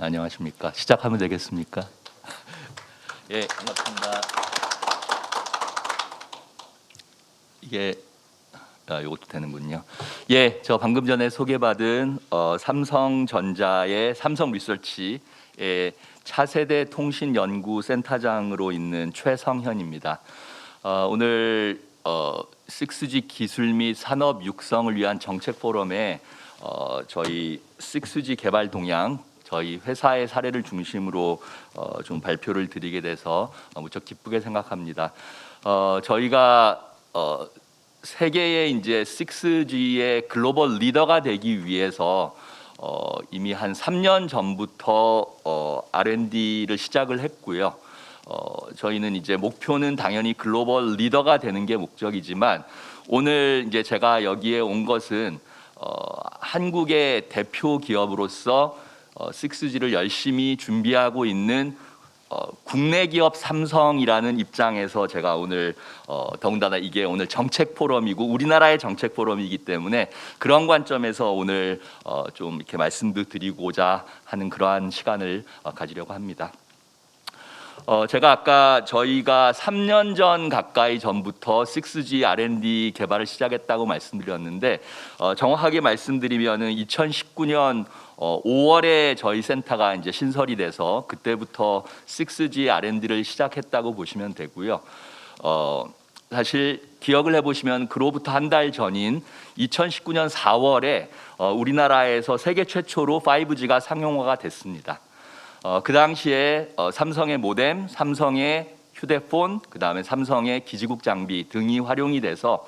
안녕하십니까. 시작하면 되겠습니까? 예, 반갑습니다. 이게 이것도 되는군요. 예, 저 방금 전에 소개받은 삼성전자의 삼성 리서치의 차세대 통신연구센터장으로 있는 최성현입니다. 오늘 6G 기술 및 산업 육성을 위한 정책 포럼에 저희 6G 개발 동향, 저희 회사의 사례를 중심으로 좀 발표를 드리게 돼서 무척 기쁘게 생각합니다. 저희가 세계의 이제 6G의 글로벌 리더가 되기 위해서 이미 한 3년 전부터 R&D를 시작을 했고요. 저희는 이제 목표는 당연히 글로벌 리더가 되는 게 목적이지만 오늘 이제 제가 여기에 온 것은 한국의 대표 기업으로서 6G를 열심히 준비하고 있는 국내 기업 삼성이라는 입장에서 제가 오늘 더군다나 이게 오늘 정책 포럼이고 우리나라의 정책 포럼이기 때문에 그런 관점에서 오늘 좀 이렇게 말씀도 드리고자 하는 그러한 시간을 가지려고 합니다. 제가 아까 저희가 3년 전 가까이 전부터 6G R&D 개발을 시작했다고 말씀드렸는데 정확하게 말씀드리면은 2019년 5월에 저희 센터가 이제 신설이 돼서 그때부터 6G R&D를 시작했다고 보시면 되고요. 사실 기억을 해보시면 그로부터 한 달 전인 2019년 4월에 우리나라에서 세계 최초로 5G가 상용화가 됐습니다. 그 당시에 삼성의 모뎀, 삼성의 휴대폰, 그 다음에 삼성의 기지국 장비 등이 활용이 돼서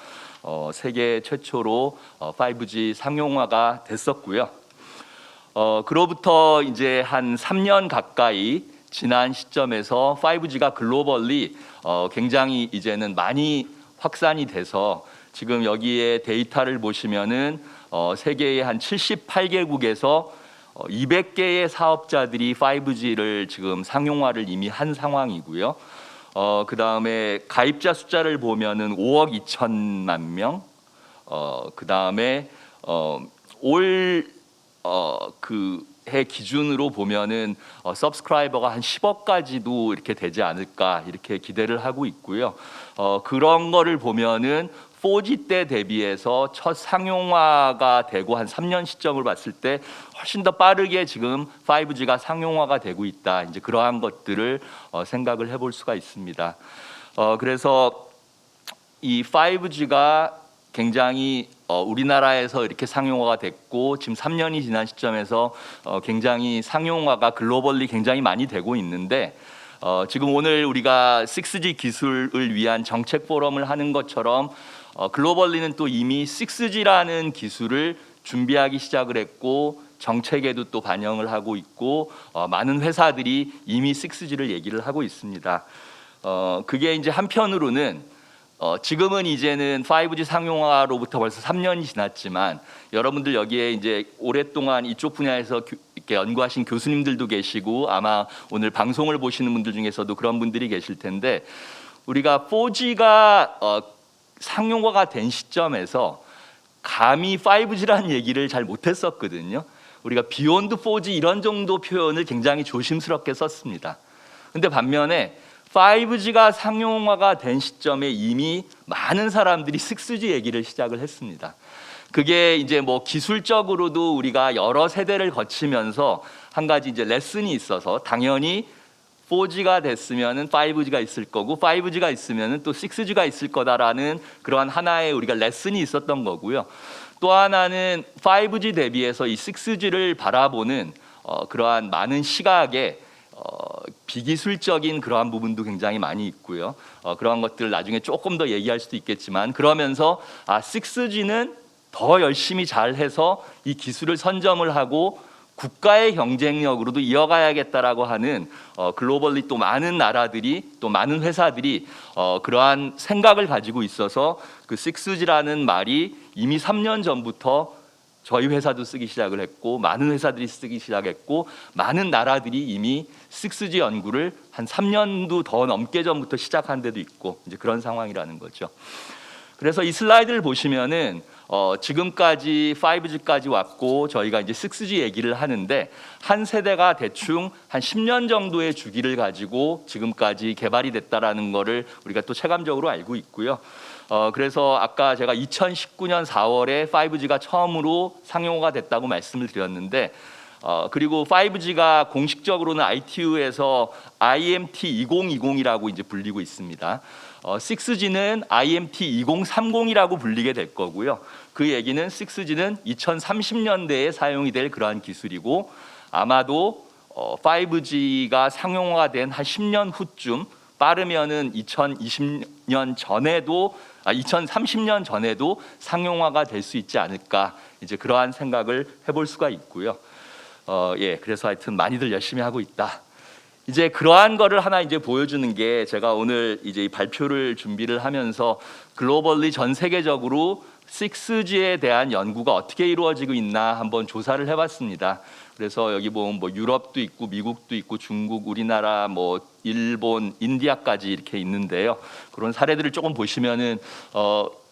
세계 최초로 5G 상용화가 됐었고요. 그로부터 이제 한 3년 가까이 지난 시점에서 5G가 글로벌리 굉장히 이제는 많이 확산이 돼서 지금 여기에 데이터를 보시면은 세계의 한 78개국에서 200개의 사업자들이 5G를 지금 상용화를 이미 한 상황이고요. 그 다음에 가입자 숫자를 보면은 5억 2천만 명. 그 다음에 올 그 해 기준으로 보면은 서브스크라이버가 한 10억까지도 이렇게 되지 않을까 이렇게 기대를 하고 있고요. 그런 거를 보면은 4G 때 대비해서 첫 상용화가 되고 한 3년 시점을 봤을 때 훨씬 더 빠르게 지금 5G가 상용화가 되고 있다. 이제 그러한 것들을 생각을 해볼 수가 있습니다. 그래서 이 5G가 굉장히 우리나라에서 이렇게 상용화가 됐고 지금 3년이 지난 시점에서 굉장히 상용화가 글로벌리 굉장히 많이 되고 있는데 지금 오늘 우리가 6G 기술을 위한 정책 포럼을 하는 것처럼 글로벌리는 또 이미 6G라는 기술을 준비하기 시작을 했고 정책에도 또 반영을 하고 있고 많은 회사들이 이미 6G를 얘기를 하고 있습니다. 그게 이제 한편으로는 지금은 이제는 5G 상용화로부터 벌써 3년이 지났지만 여러분들 여기에 이제 오랫동안 이쪽 분야에서 이렇게 연구하신 교수님들도 계시고 아마 오늘 방송을 보시는 분들 중에서도 그런 분들이 계실 텐데 우리가 4G가 상용화가 된 시점에서 감히 5G라는 얘기를 잘 못했었거든요. 우리가 비욘드 4G 이런 정도 표현을 굉장히 조심스럽게 썼습니다. 근데 반면에 5G가 상용화가 된 시점에 이미 많은 사람들이 6G 얘기를 시작을 했습니다. 그게 이제 뭐 기술적으로도 우리가 여러 세대를 거치면서 한 가지 이제 레슨이 있어서 당연히 4G가 됐으면은 5G가 있을 거고 5G가 있으면은 또 6G가 있을 거다라는 그러한 하나의 우리가 레슨이 있었던 거고요. 또 하나는 5G 대비해서 이 6G를 바라보는 그러한 많은 시각에 비기술적인 그러한 부분도 굉장히 많이 있고요. 그러한 것들 나중에 조금 더 얘기할 수도 있겠지만 그러면서 6G는 더 열심히 잘해서 이 기술을 선점을 하고 국가의 경쟁력으로도 이어가야겠다라고 하는 글로벌리 또 많은 나라들이 또 많은 회사들이 그러한 생각을 가지고 있어서 그 6G라는 말이 이미 3년 전부터 저희 회사도 쓰기 시작을 했고 많은 회사들이 쓰기 시작했고 많은 나라들이 이미 6G 연구를 한 3년도 더 넘게 전부터 시작한 데도 있고 이제 그런 상황이라는 거죠. 그래서 이 슬라이드를 보시면은 지금까지 5G까지 왔고 저희가 이제 6G 얘기를 하는데 한 세대가 대충 한 10년 정도의 주기를 가지고 지금까지 개발이 됐다라는 거를 우리가 또 체감적으로 알고 있고요. 그래서 아까 제가 2019년 4월에 5G가 처음으로 상용화가 됐다고 말씀을 드렸는데 그리고 5G가 공식적으로는 ITU에서 IMT 2020이라고 이제 불리고 있습니다. 6G는 IMT 2030이라고 불리게 될 거고요. 그 얘기는 6G는 2030년대에 사용이 될 그러한 기술이고 아마도 5G가 상용화가 된 한 10년 후쯤 빠르면은 2030년 전에도 상용화가 될 수 있지 않을까 이제 그러한 생각을 해볼 수가 있고요. 그래서 하여튼 많이들 열심히 하고 있다. 이제 그러한 거를 하나 이제 보여주는 게 제가 오늘 이제 이 발표를 준비를 하면서 글로벌리 전 세계적으로 6G에 대한 연구가 어떻게 이루어지고 있나 한번 조사를 해봤습니다. 그래서 여기 보면 뭐 유럽도 있고 미국도 있고 중국, 우리나라, 뭐 일본, 인디아까지 이렇게 있는데요. 그런 사례들을 조금 보시면은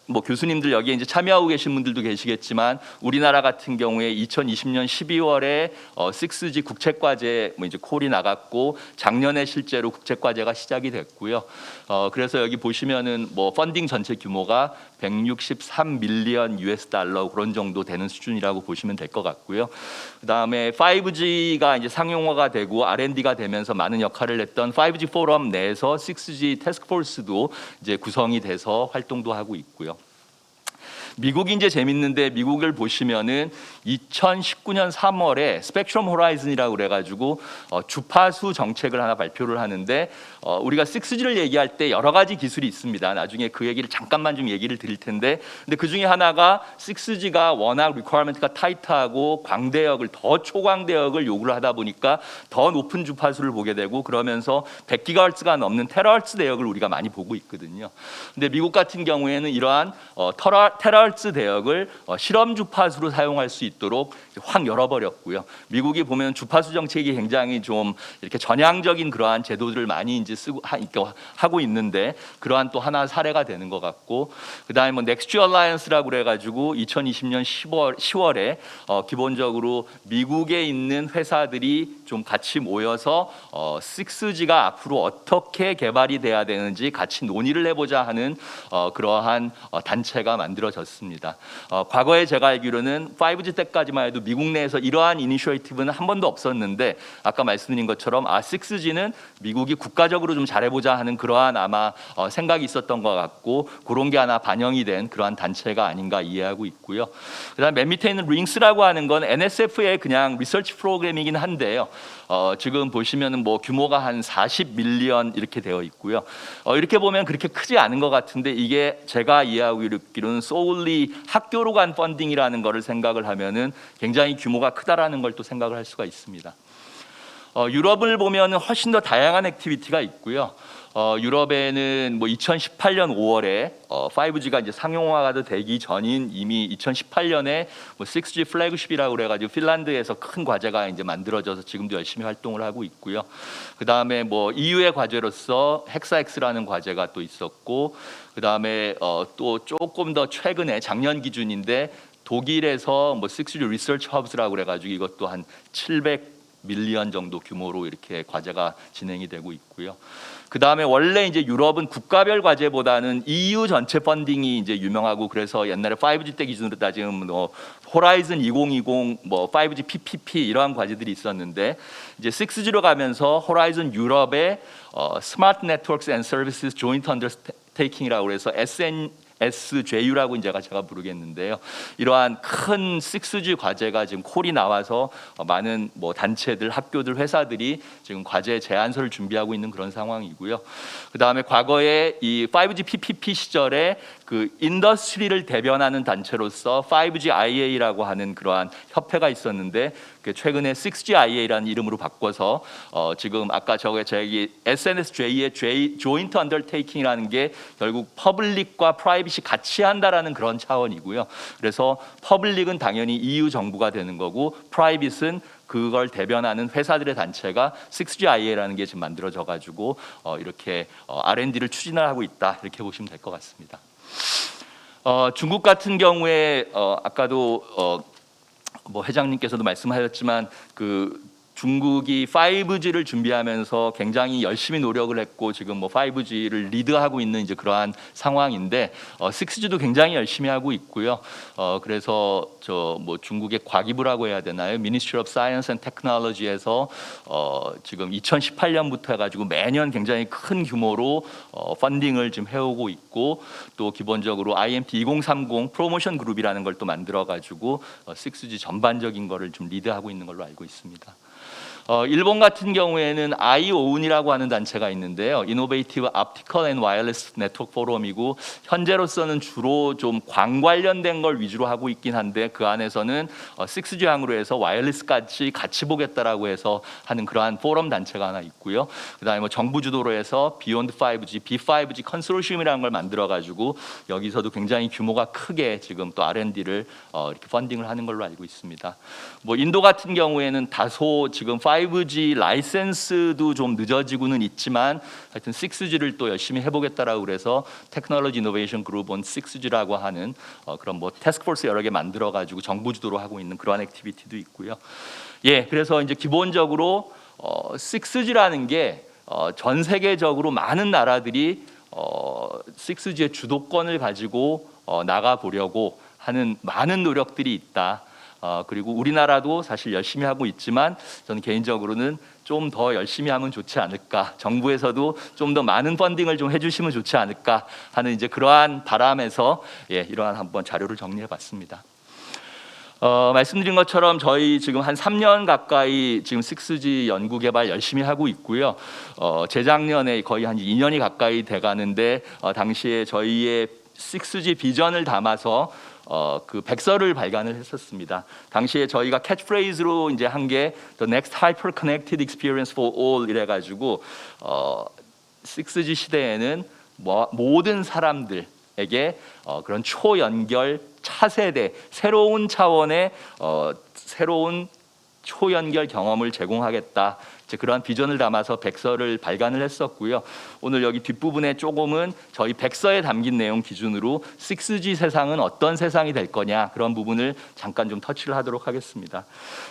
뭐 교수님들 여기에 이제 참여하고 계신 분들도 계시겠지만 우리나라 같은 경우에 2020년 12월에 6G 국책과제 뭐 이제 콜이 나갔고 작년에 실제로 국책과제가 시작이 됐고요. 그래서 여기 보시면은 뭐 펀딩 전체 규모가 163밀리언 US 달러 그런 정도 되는 수준이라고 보시면 될 것 같고요. 그다음에 5G가 이제 상용화가 되고 R&D가 되면서 많은 역할을 했던 5G 포럼 내에서 6G 태스크포스도 이제 구성이 돼서 활동도 하고 있고요. 미국이 이제 재밌는데 미국을 보시면은 2019년 3월에 스펙트럼 호라이즌이라고 그래가지고 주파수 정책을 하나 발표를 하는데 우리가 6G를 얘기할 때 여러 가지 기술이 있습니다. 나중에 그 얘기를 잠깐만 좀 얘기를 드릴 텐데 근데 그 중에 하나가 6G가 워낙 리퀘어먼트가 타이트하고 광대역을 더 초광대역을 요구를 하다 보니까 더 높은 주파수를 보게 되고 그러면서 100GHz가 넘는 테라헤르츠 대역을 우리가 많이 보고 있거든요. 근데 미국 같은 경우에는 이러한 테라헤르츠 대역을 실험 주파수로 사용할 수 있도록 확 열어버렸고요. 미국이 보면 주파수 정책이 굉장히 좀 이렇게 전향적인 그러한 제도들을 많이 이제 하고 있는데 그러한 또 하나 사례가 되는 것 같고 그다음에 뭐 넥스트 얼라이언스라고 그래가지고 2020년 10월에 기본적으로 미국에 있는 회사들이 좀 같이 모여서 6G가 앞으로 어떻게 개발이 돼야 되는지 같이 논의를 해보자 하는 그러한 단체가 만들어졌습니다. 과거에 제가 알기로는 5G 때까지만 해도 미국 내에서 이러한 이니셔티브는 한 번도 없었는데 아까 말씀드린 것처럼 6G는 미국이 국가적으로 좀 잘해보자 하는 그러한 아마 생각이 있었던 것 같고 그런 게 하나 반영이 된 그러한 단체가 아닌가 이해하고 있고요. 그다음 맨 밑에 있는 링스라고 하는 건 NSF의 그냥 리서치 프로그램이긴 한데요. 지금 보시면은 뭐 규모가 한 40밀리언 이렇게 되어 있고요. 이렇게 보면 그렇게 크지 않은 것 같은데 이게 제가 이해하고 있기로는 소울리 학교로 간 펀딩이라는 거를 생각을 하면은 굉장히 규모가 크다라는 걸 또 생각을 할 수가 있습니다. 유럽을 보면은 훨씬 더 다양한 액티비티가 있고요. 유럽에는 뭐 2018년 5월에 5G가 이제 상용화가 되기 전인 이미 2018년에 뭐 6G 플래그십이라고 그래가지고 핀란드에서 큰 과제가 이제 만들어져서 지금도 열심히 활동을 하고 있고요. 그 다음에 뭐 EU의 과제로서 헥사엑스라는 과제가 또 있었고, 그 다음에 또 조금 더 최근에 작년 기준인데 독일에서 뭐 6G 리서치 허브스라고 그래가지고 이것도 한 700밀리언 정도 규모로 이렇게 과제가 진행이 되고 있고요. 그 다음에 원래 이제 유럽은 국가별 과제보다는 EU 전체 펀딩이 이제 유명하고 그래서 옛날에 5G 때 기준으로 따지면 뭐 호라이즌 2020, 뭐 5G PPP 이러한 과제들이 있었는데 이제 6G로 가면서 호라이즌 유럽의 스마트 네트워크스 앤 서비스 조인트 언더테이킹이라고 해서 SJU라고 이제 제가 부르겠는데요. 이러한 큰 6G 과제가 지금 콜이 나와서 많은 뭐 단체들, 학교들, 회사들이 지금 과제 제안서를 준비하고 있는 그런 상황이고요. 그 다음에 과거에 이 5G PPP 시절에 그 인더스트리를 대변하는 단체로서 5G IA라고 하는 그러한 협회가 있었는데 최근에 6G IA라는 이름으로 바꿔서 지금 아까 저기 SNSJ의 조인트 언더테이킹이라는 게 결국 퍼블릭과 프라이빗이 같이 한다라는 그런 차원이고요. 그래서 퍼블릭은 당연히 EU 정부가 되는 거고 프라이빗은 그걸 대변하는 회사들의 단체가 6G IA라는 게 지금 만들어져 가지고 이렇게 R&D를 추진을 하고 있다 이렇게 보시면 될 것 같습니다. 중국 같은 경우에 아까도 뭐 회장님께서도 말씀하셨지만 그 중국이 5G를 준비하면서 굉장히 열심히 노력을 했고 지금 뭐 5G를 리드하고 있는 이제 그러한 상황인데 6G도 굉장히 열심히 하고 있고요. 그래서 저 뭐 중국의 과기부라고 해야 되나요? Ministry of Science and Technology에서 지금 2018년부터 해가지고 매년 굉장히 큰 규모로 펀딩을 지금 해오고 있고 또 기본적으로 IMT 2030 프로모션 그룹이라는 걸 또 만들어가지고 6G 전반적인 거를 좀 리드하고 있는 걸로 알고 있습니다. 일본 같은 경우에는 IOWN이라고 하는 단체가 있는데요. Innovative Optical and Wireless Network Forum이고 현재로서는 주로 좀 광 관련된 걸 위주로 하고 있긴 한데 그 안에서는 6G 항으로 해서 와이어리스까지 같이 보겠다라고 해서 하는 그러한 포럼 단체가 하나 있고요. 그다음에 뭐 정부 주도로 해서 Beyond 5G, B5G 컨소시엄이라는 걸 만들어 가지고 여기서도 굉장히 규모가 크게 지금 또 R&D를 이렇게 펀딩을 하는 걸로 알고 있습니다. 뭐 인도 같은 경우에는 다소 지금 5G 라이센스도 좀 늦어지고는 있지만 하여튼 6G를 또 열심히 해보겠다라고 그래서 테크놀로지 이노베이션 그룹 온 6G라고 하는 그런 뭐 태스크포스 여러 개 만들어 가지고 정부 주도로 하고 있는 그러한 액티비티도 있고요. 예, 그래서 이제 기본적으로 6G라는 게 전 세계적으로 많은 나라들이 6G의 주도권을 가지고 나가 보려고 하는 많은 노력들이 있다. 그리고 우리나라도 사실 열심히 하고 있지만 저는 개인적으로는 좀 더 열심히 하면 좋지 않을까, 정부에서도 좀 더 많은 펀딩을 좀 해주시면 좋지 않을까 하는 이제 그러한 바람에서 이러한 한번 자료를 정리해봤습니다. 말씀드린 것처럼 저희 지금 한 3년 가까이 지금 6G 연구 개발 열심히 하고 있고요. 재작년에 거의 한 2년이 가까이 돼가는데 당시에 저희의 6G 비전을 담아서 그 백서를 발간을 했었습니다. 당시에 저희가 캐치프레이즈로 이제 한 게 The Next Hyper Connected Experience for All 이래가지고 6G 시대에는 모든 사람들에게 그런 초연결 차세대 새로운 차원의 새로운 초연결 경험을 제공하겠다. 그러한 비전을 담아서 백서를 발간을 했었고요. 오늘 여기 뒷부분에 조금은 저희 백서에 담긴 내용 기준으로 6G 세상은 어떤 세상이 될 거냐 그런 부분을 잠깐 좀 터치를 하도록 하겠습니다.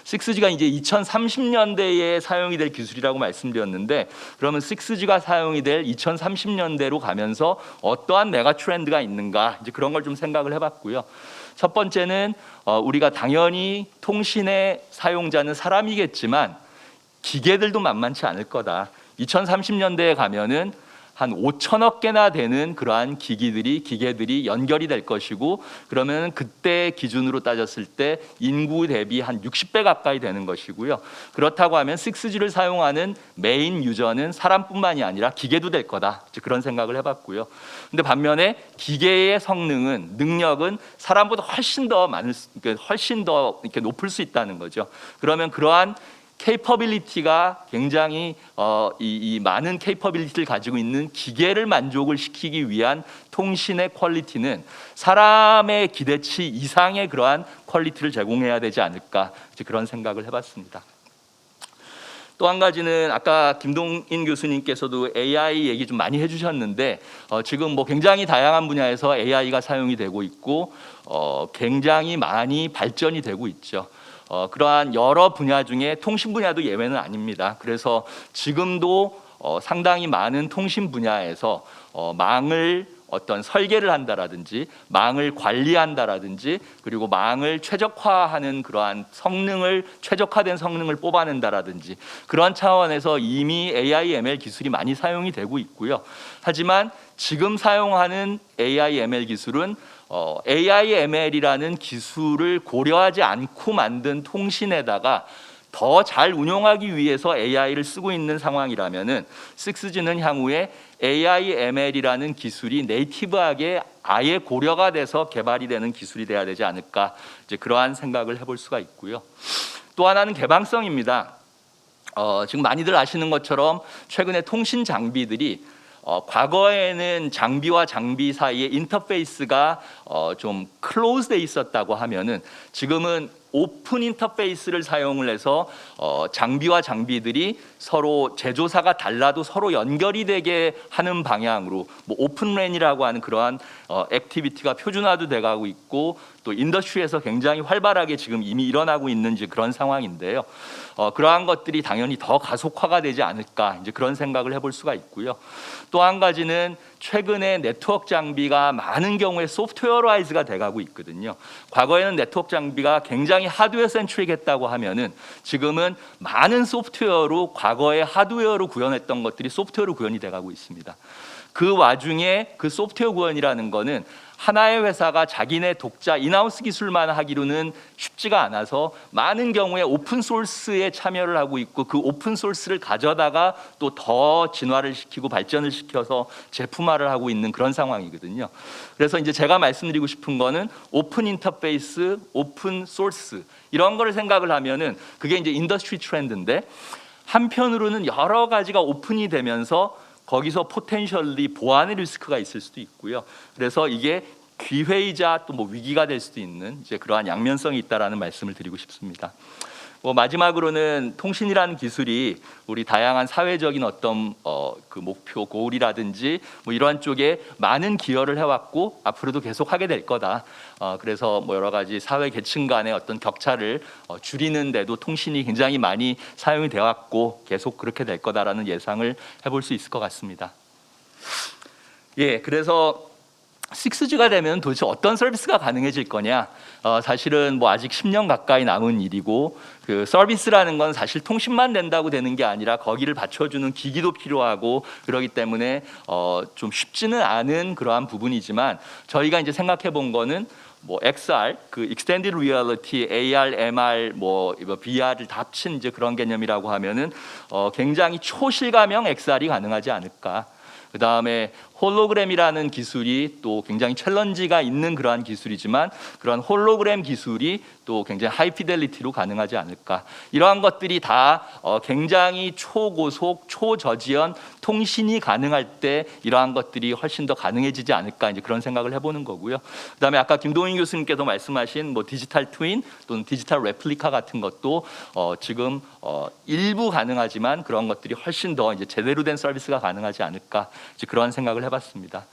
6G가 이제 2030년대에 사용이 될 기술이라고 말씀드렸는데 그러면 6G가 사용이 될 2030년대로 가면서 어떠한 메가 트렌드가 있는가 이제 그런 걸 좀 생각을 해봤고요. 첫 번째는 우리가 당연히 통신의 사용자는 사람이겠지만 기계들도 만만치 않을 거다. 2030년대에 가면은 한 5천억 개나 되는 그러한 기계들이 연결이 될 것이고 그러면 그때 기준으로 따졌을 때 인구 대비 한 60배 가까이 되는 것이고요. 그렇다고 하면 6G를 사용하는 메인 유저는 사람뿐만이 아니라 기계도 될 거다. 그런 생각을 해봤고요. 근데 반면에 기계의 능력은 사람보다 훨씬 더 이렇게 높을 수 있다는 거죠. 그러면 그러한 케이퍼빌리티가 굉장히 이 많은 케이퍼빌리티를 가지고 있는 기계를 만족을 시키기 위한 통신의 퀄리티는 사람의 기대치 이상의 그러한 퀄리티를 제공해야 되지 않을까 그런 생각을 해봤습니다. 또 한 가지는 아까 김동인 교수님께서도 AI 얘기 좀 많이 해주셨는데 지금 뭐 굉장히 다양한 분야에서 AI가 사용이 되고 있고 굉장히 많이 발전이 되고 있죠. 그러한 여러 분야 중에 통신 분야도 예외는 아닙니다. 그래서 지금도 상당히 많은 통신 분야에서 망을 어떤 설계를 한다라든지 망을 관리한다라든지 그리고 망을 최적화하는 그러한 최적화된 성능을 뽑아낸다라든지 그런 차원에서 이미 AI, ML 기술이 많이 사용이 되고 있고요. 하지만 지금 사용하는 AI, ML 기술은 AI, ML이라는 기술을 고려하지 않고 만든 통신에다가 더 잘 운용하기 위해서 AI를 쓰고 있는 상황이라면은 6G는 향후에 AI, ML이라는 기술이 네이티브하게 아예 고려가 돼서 개발이 되는 기술이 돼야 되지 않을까 이제 그러한 생각을 해볼 수가 있고요. 또 하나는 개방성입니다. 지금 많이들 아시는 것처럼 최근에 통신 장비들이 과거에는 장비와 장비 사이에 인터페이스가 좀 클로즈돼 있었다고 하면은 지금은 오픈 인터페이스를 사용을 해서 장비와 장비들이 서로 제조사가 달라도 서로 연결이 되게 하는 방향으로 뭐 오픈랜이라고 하는 그러한 액티비티가 표준화도 돼가고 있고 또 인더스트리에서 굉장히 활발하게 지금 이미 일어나고 있는 이제 그런 상황인데요. 그러한 것들이 당연히 더 가속화가 되지 않을까 이제 그런 생각을 해볼 수가 있고요. 또 한 가지는 최근에 네트워크 장비가 많은 경우에 소프트웨어라이즈가 돼가고 있거든요. 과거에는 네트워크 장비가 굉장히 하드웨어 센트릭했다고 하면은 지금은 많은 소프트웨어로 과거에 하드웨어로 구현했던 것들이 소프트웨어로 구현이 돼가고 있습니다. 그 와중에 그 소프트웨어 구현이라는 거는 하나의 회사가 자기네 독자 인하우스 기술만 하기로는 쉽지가 않아서 많은 경우에 오픈 소스에 참여를 하고 있고 그 오픈 소스를 가져다가 또 더 진화를 시키고 발전을 시켜서 제품화를 하고 있는 그런 상황이거든요. 그래서 이제 제가 말씀드리고 싶은 거는 오픈 인터페이스, 오픈 소스 이런 거를 생각을 하면은 그게 이제 인더스트리 트렌드인데 한편으로는 여러 가지가 오픈이 되면서 거기서 포텐셜리 보안의 리스크가 있을 수도 있고요. 그래서 이게 기회이자 또 뭐 위기가 될 수도 있는 이제 그러한 양면성이 있다라는 말씀을 드리고 싶습니다. 마지막으로는 통신이라는 기술이 우리 다양한 사회적인 어떤 그 목표 고울이라든지 뭐 이러한 쪽에 많은 기여를 해왔고 앞으로도 계속 하게 될 거다. 그래서 뭐 여러 가지 사회 계층 간의 어떤 격차를 줄이는데도 통신이 굉장히 많이 사용이 되어 왔고 계속 그렇게 될 거다라는 예상을 해볼 수 있을 것 같습니다. 예, 그래서 6G가 되면 도대체 어떤 서비스가 가능해질 거냐? 사실은 뭐 아직 10년 가까이 남은 일이고 그 서비스라는 건 사실 통신만 된다고 되는 게 아니라 거기를 받쳐주는 기기도 필요하고 그러기 때문에 좀 쉽지는 않은 그러한 부분이지만 저희가 이제 생각해 본 거는 뭐 XR, 그 Extended Reality, AR, MR, 뭐 VR을 다 합친 이제 그런 개념이라고 하면은 굉장히 초실감형 XR이 가능하지 않을까. 그 다음에 홀로그램이라는 기술이 또 굉장히 챌린지가 있는 그러한 기술이지만 그러한 홀로그램 기술이 또 굉장히 하이피델리티로 가능하지 않을까. 이러한 것들이 다 굉장히 초고속, 초저지연 통신이 가능할 때 이러한 것들이 훨씬 더 가능해지지 않을까 이제 그런 생각을 해보는 거고요. 그다음에 아까 김동인 교수님께서 말씀하신 뭐 디지털 트윈 또는 디지털 레플리카 같은 것도 지금 일부 가능하지만 그런 것들이 훨씬 더 이제 제대로 된 서비스가 가능하지 않을까 이제 그러한 생각을 해봤습니다.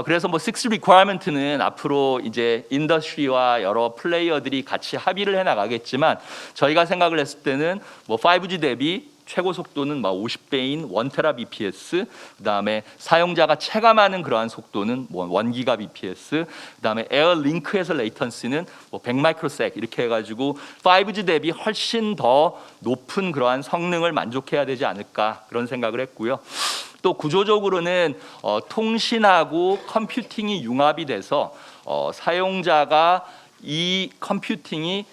그래서 뭐 6 requirement는 앞으로 이제 인더스트리와 여러 플레이어들이 같이 합의를 해 나가겠지만 저희가 생각을 했을 때는 뭐 5G 대비 최고 속도는 막 50배인 1TBps, 그다음에 사용자가 체감하는 그러한 속도는 뭐 1기가 bps, 그다음에 에어링크에서 레이턴시는 뭐 100마이크로섹 이렇게 해가지고 5G 대비 훨씬 더 높은 그러한 성능을 만족해야 되지 않을까 그런 생각을 했고요. 또 구조적으로는 통신하고 컴퓨팅이 융합이 돼서 사용자가 이 컴퓨팅이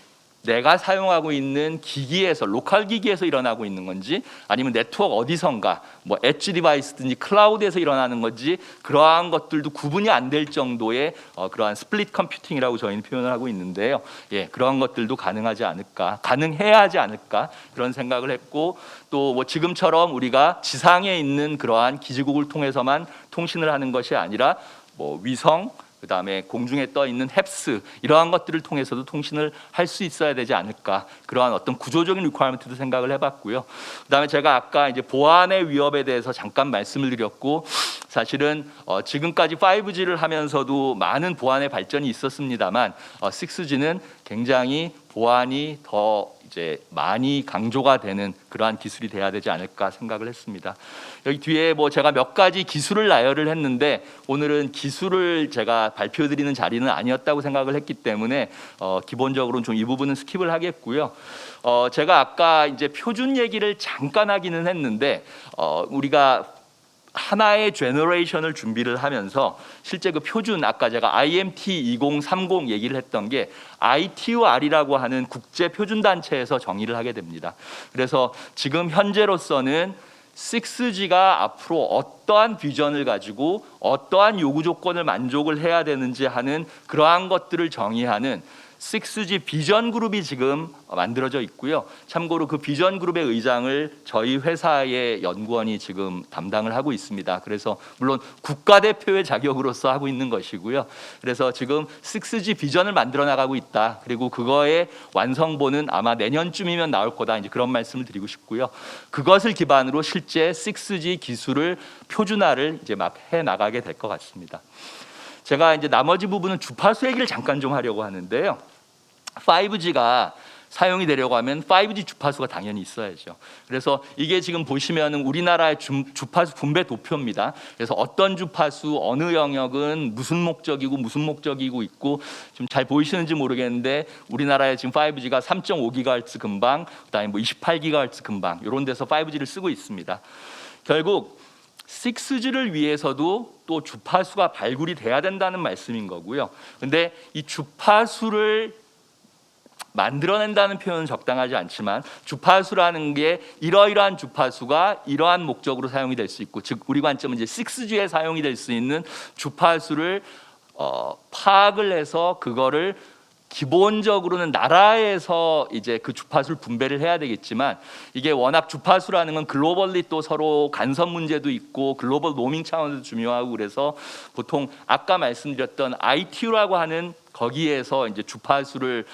내가 사용하고 있는 기기에서 로컬 기기에서 일어나고 있는 건지 아니면 네트워크 어디선가 뭐 엣지 디바이스든지 클라우드에서 일어나는 건지 그러한 것들도 구분이 안 될 정도의 그러한 스플릿 컴퓨팅이라고 저희는 표현을 하고 있는데요. 예, 그러한 것들도 가능하지 않을까, 가능해야 하지 않을까 그런 생각을 했고 또 뭐 지금처럼 우리가 지상에 있는 그러한 기지국을 통해서만 통신을 하는 것이 아니라 뭐 위성 그다음에 공중에 떠 있는 햅스 이러한 것들을 통해서도 통신을 할 수 있어야 되지 않을까 그러한 어떤 구조적인 리퀘어먼트도 생각을 해봤고요. 그다음에 제가 아까 이제 보안의 위협에 대해서 잠깐 말씀을 드렸고 사실은 지금까지 5G를 하면서도 많은 보안의 발전이 있었습니다만 6G는 굉장히 보안이 더 이제 많이 강조가 되는 그러한 기술이 돼야 되지 않을까 생각을 했습니다. 여기 뒤에 뭐 제가 몇 가지 기술을 나열을 했는데 오늘은 기술을 제가 발표드리는 자리는 아니었다고 생각을 했기 때문에 기본적으로는 좀 이 부분은 스킵을 하겠고요. 제가 아까 이제 표준 얘기를 잠깐 하기는 했는데 우리가 하나의 제너레이션을 준비를 하면서 실제 그 표준 아까 제가 IMT 2030 얘기를 했던 게 ITU-R이라고 하는 국제 표준 단체에서 정의를 하게 됩니다. 그래서 지금 현재로서는 6G가 앞으로 어떠한 비전을 가지고 어떠한 요구 조건을 만족을 해야 되는지 하는 그러한 것들을 정의하는 6G 비전 그룹이 지금 만들어져 있고요. 참고로 그 비전 그룹의 의장을 저희 회사의 연구원이 지금 담당을 하고 있습니다. 그래서 물론 국가대표의 자격으로서 하고 있는 것이고요. 그래서 지금 6G 비전을 만들어 나가고 있다. 그리고 그거의 완성본은 아마 내년쯤이면 나올 거다. 이제 그런 말씀을 드리고 싶고요. 그것을 기반으로 실제 6G 기술을 표준화를 이제 막 해 나가게 될 것 같습니다. 제가 이제 나머지 부분은 주파수 얘기를 잠깐 좀 하려고 하는데요. 5G가 사용이 되려고 하면 5G 주파수가 당연히 있어야죠. 그래서 이게 지금 보시면은 우리나라의 주파수 분배 도표입니다. 그래서 어떤 주파수, 어느 영역은 무슨 목적이고 있고 좀 잘 보이시는지 모르겠는데 우리나라에 지금 5G가 3.5GHz 근방, 그다음에 뭐 28GHz 근방 이런 데서 5G를 쓰고 있습니다. 결국 6G를 위해서도 또 주파수가 발굴이 돼야 된다는 말씀인 거고요. 근데 이 주파수를 만들어낸다는 표현은 적당하지 않지만 주파수라는 게 이러이러한 주파수가 이러한 목적으로 사용이 될 수 있고, 즉 우리 관점은 이제 6G에 사용이 될 수 있는 주파수를 파악을 해서 그거를 기본적으로는 나라에서 이제 그 주파수를 분배를 해야 되겠지만 이게 워낙 주파수라는 건 글로벌리 또 서로 간섭 문제도 있고 글로벌 로밍 차원에서 중요하고 그래서 보통 아까 말씀드렸던 ITU라고 하는 거기에서 이제 주파수를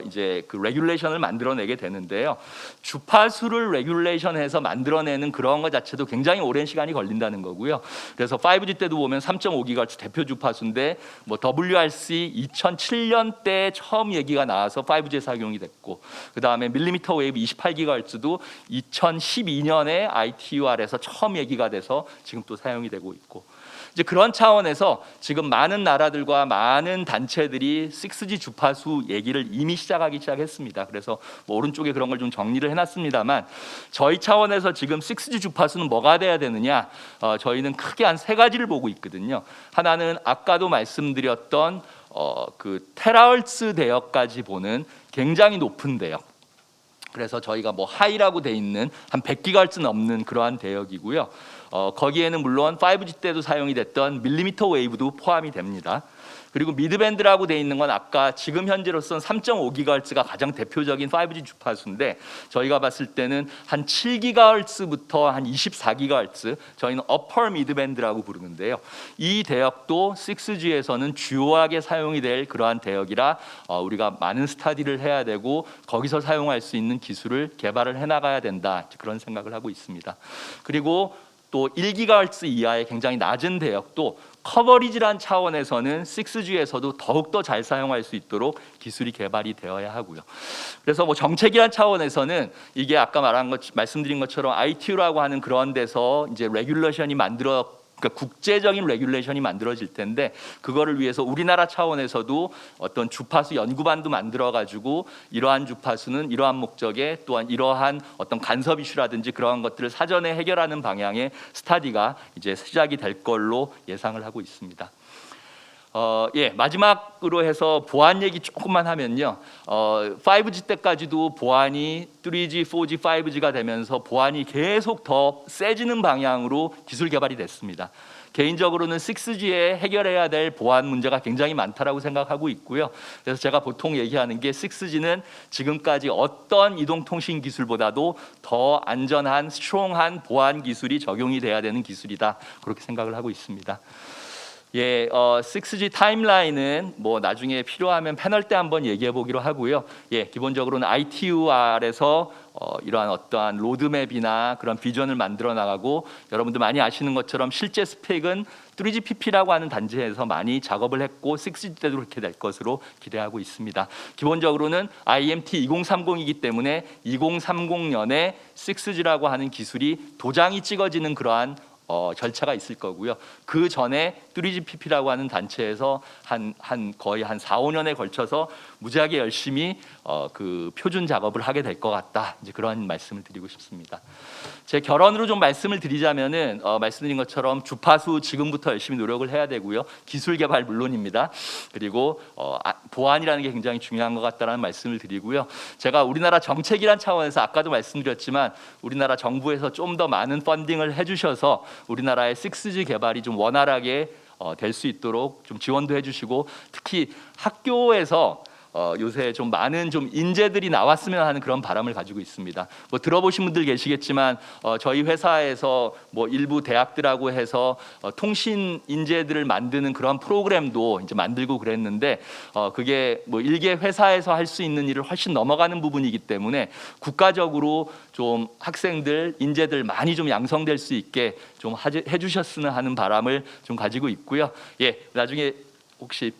이제 그 레귤레이션을 만들어내게 되는데요. 주파수를 레귤레이션해서 만들어내는 그런 것 자체도 굉장히 오랜 시간이 걸린다는 거고요. 그래서 5G 때도 보면 3.5GHz 대표 주파수인데 뭐 WRC 2007년 때 처음 얘기가 나와서 5G에 착용이 됐고, 그 다음에 밀리미터 웨이브 28GHz도 2012년에 ITUR에서 처음 얘기가 돼서 지금 또 사용이 되고 있고. 이제 그런 차원에서 지금 많은 나라들과 많은 단체들이 6G 주파수 얘기를 이미 시작했습니다. 그래서 뭐 오른쪽에 그런 걸 좀 정리를 해놨습니다만 저희 차원에서 지금 6G 주파수는 뭐가 돼야 되느냐? 저희는 크게 한 세 가지를 보고 있거든요. 하나는 아까도 말씀드렸던 그 테라헤르츠 대역까지 보는 굉장히 높은 대역. 그래서 저희가 뭐 하이라고 돼 있는 한 100GHz 넘는 그러한 대역이고요. 거기에는 물론 5G 때도 사용이 됐던 밀리미터 웨이브도 포함이 됩니다. 그리고 미드밴드라고 돼 있는 건 아까 지금 현재로서는 3.5GHz가 가장 대표적인 5G 주파수인데 저희가 봤을 때는 한 7GHz부터 한 24GHz, 저희는 upper 미드밴드라고 부르는데요. 이 대역도 6G에서는 주요하게 사용이 될 그러한 대역이라 우리가 많은 스터디를 해야 되고 거기서 사용할 수 있는 기술을 개발을 해나가야 된다, 그런 생각을 하고 있습니다. 그리고 또 1GHz 이하의 굉장히 낮은 대역도 커버리지란 차원에서는 6G에서도 더욱더 잘 사용할 수 있도록 기술이 개발이 되어야 하고요. 그래서 뭐 정책이란 차원에서는 이게 아까 말씀드린 것처럼 ITU라고 하는 그런 데서 이제 레귤레이션이 그러니까 국제적인 레귤레이션이 만들어질 텐데 그거를 위해서 우리나라 차원에서도 어떤 주파수 연구반도 만들어 가지고 이러한 주파수는 이러한 목적에 또한 이러한 어떤 간섭 이슈라든지 그러한 것들을 사전에 해결하는 방향의 스터디가 이제 시작이 될 걸로 예상을 하고 있습니다. 마지막으로 해서 보안 얘기 조금만 하면요. 5G 때까지도 보안이 3G, 4G, 5G가 되면서 보안이 계속 더 세지는 방향으로 기술 개발이 됐습니다. 개인적으로는 6G에 해결해야 될 보안 문제가 굉장히 많다라고 생각하고 있고요. 그래서 제가 보통 얘기하는 게 6G는 지금까지 어떤 이동통신 기술보다도 더 안전한, 스트롱한 보안 기술이 적용이 돼야 되는 기술이다, 그렇게 생각을 하고 있습니다. 6G 타임라인은 뭐 나중에 필요하면 패널 때 한번 얘기해 보기로 하고요. 기본적으로는 ITUR에서 이러한 어떠한 로드맵이나 그런 비전을 만들어 나가고, 여러분들 많이 아시는 것처럼 실제 스펙은 3GPP라고 하는 단지에서 많이 작업을 했고 6G 때도 그렇게 될 것으로 기대하고 있습니다. 기본적으로는 IMT 2030이기 때문에 2030년에 6G라고 하는 기술이 도장이 찍어지는 그러한 절차가 있을 거고요. 그 전에 3GPP라고 하는 단체에서 거의 한 4, 5년에 걸쳐서 무지하게 열심히 그 표준 작업을 하게 될 것 같다, 이제 그런 말씀을 드리고 싶습니다. 제 결론으로 좀 말씀을 드리자면은 말씀드린 것처럼 주파수 지금부터 열심히 노력을 해야 되고요. 기술 개발 물론입니다. 그리고 보안이라는 게 굉장히 중요한 것 같다라는 말씀을 드리고요. 제가 우리나라 정책이란 차원에서 아까도 말씀드렸지만 우리나라 정부에서 좀 더 많은 펀딩을 해주셔서 우리나라의 6G 개발이 좀 원활하게 될 수 있도록 좀 지원도 해주시고, 특히 학교에서 요새 좀 많은 좀 인재들이 나왔으면 하는 그런 바람을 가지고 있습니다. 뭐 들어보신 분들 계시겠지만 저희 회사에서 뭐 일부 대학들하고 해서 통신 인재들을 만드는 그런 프로그램도 이제 만들고 그랬는데 그게 뭐 일개 회사에서 할 수 있는 일을 훨씬 넘어가는 부분이기 때문에 국가적으로 좀 학생들 인재들 많이 좀 양성될 수 있게 좀 해주셨으면 하는 바람을 좀 가지고 있고요. 예, 나중에 혹시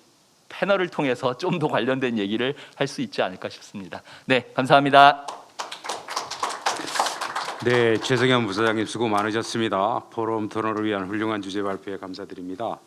패널을 통해서 좀 더 관련된 얘기를 할 수 있지 않을까 싶습니다. 네, 감사합니다. 네, 최성현 부사장님 수고 많으셨습니다. 포럼 토론을 위한 훌륭한 주제 발표에 감사드립니다.